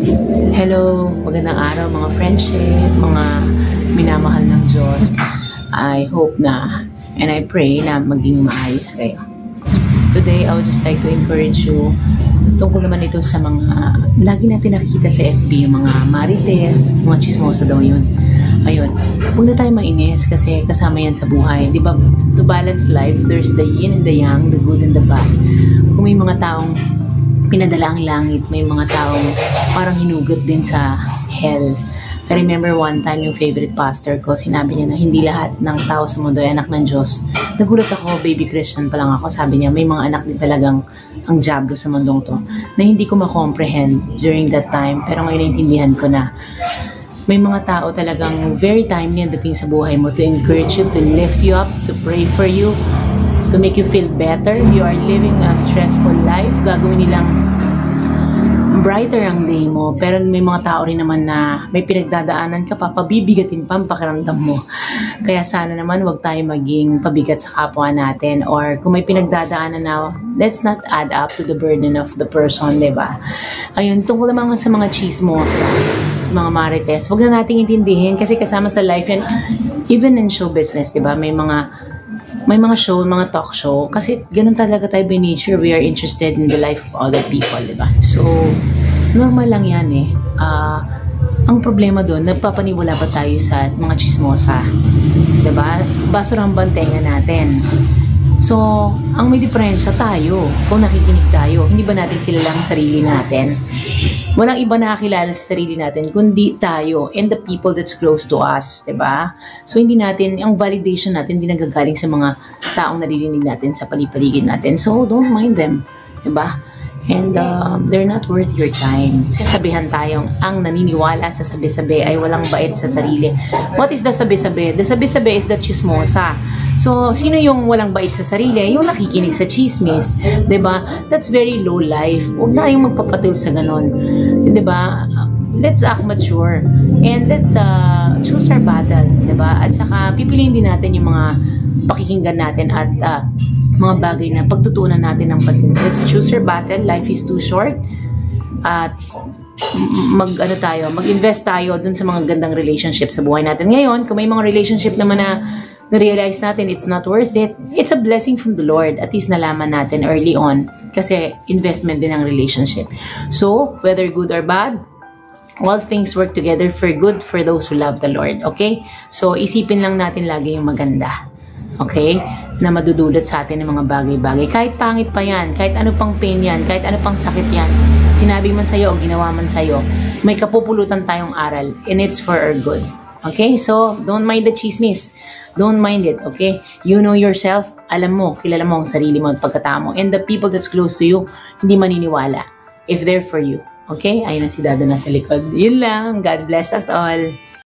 Hello, magandang araw mga friendship, mga minamahal ng Diyos. I hope na and I pray na maging maayos kayo. Today, I would just like to encourage you tungkol naman ito sa mga lagi natin nakikita sa FB, yung mga marites, mga chismosa daw yun. Ayun, huwag na tayo mainis kasi kasama yan sa buhay. Di ba? To balance life, there's the yin and the yang, the good and the bad. Kung may mga taong pinadala ang langit, may mga taong parang hinugot din sa hell. I remember one time yung favorite pastor ko, sinabi niya na hindi lahat ng tao sa mundo ay anak ng Diyos. Nagulat ako, baby Christian pa lang ako, sabi niya may mga anak din talagang ang diablo sa mundong to na hindi ko ma-comprehend during that time, pero ngayon naintindihan ko na may mga tao talagang very timely ang dating sa buhay mo to encourage you, to lift you up, to pray for you, to make you feel better. If you are living a stressful life, gagawin nilang brighter ang day mo. Pero may mga tao rin naman na may pinagdadaanan ka pa, pabibigatin pa ang pakiramdam mo. Kaya sana naman wag tayo maging pabigat sa kapwa natin, or kung may pinagdadaanan na, let's not add up to the burden of the person, diba? Ayun, tungkol naman sa mga chismos, sa mga marites, wag na nating intindihin kasi kasama sa life yan, even in show business, diba? May mga show, mga talk show, kasi ganun talaga tayo by nature. We are interested in the life of other people, diba? So, normal lang yan eh. Ang problema doon, nagpapaniwala pa tayo sa mga chismosa, diba? Basura ang bantenga natin. So, ang may diferensya tayo, kung nakikinig tayo, hindi ba natin kilala ang sarili natin? Walang iba nakakilala sa sarili natin, kundi tayo and the people that's close to us, diba? So, hindi natin, ang validation natin, hindi nagagaling sa mga taong naririnig natin sa palipaligid natin. So, don't mind them, diba? And they're not worth your time. Sabihan tayong ang naniniwala sa sabi-sabi ay walang bait sa sarili. What is the sabi-sabi? The sabi-sabi is the chismosa. So, sino yung walang bait sa sarili? Yung nakikinig sa chismis. Diba? That's very low life. Huwag na kayong magpapatul sa ganon. Diba? Let's act mature. And let's choose our battle. Diba? At saka, pipiliin din natin yung mga pakikinggan natin at mga bagay na pagtutunan natin ng pansin. Let's choose our battle. Life is too short. At mag-invest tayo dun sa mga gandang relationship sa buhay natin. Ngayon, kung may mga relationship naman na na-realize natin it's not worth it, it's a blessing from the Lord. At least nalaman natin early on kasi investment din ang relationship. So, whether good or bad, all things work together for good for those who love the Lord. Okay? So, isipin lang natin lagi yung maganda. Okay? Na madudulot sa atin ng mga bagay-bagay. Kahit pangit pa yan, kahit ano pang pain yan, kahit ano pang sakit yan, sinabi man sa'yo o ginawa man sa'yo, may kapupulutan tayong aral and it's for our good. Okay? So, don't mind the chismis. Don't mind it, okay? You know yourself, alam mo, kilala mo ang sarili mo at pagkatao mo. And the people that's close to you, hindi maniniwala if they're for you. Okay? Ayun na si Dado na sa likod. Yun lang. God bless us all.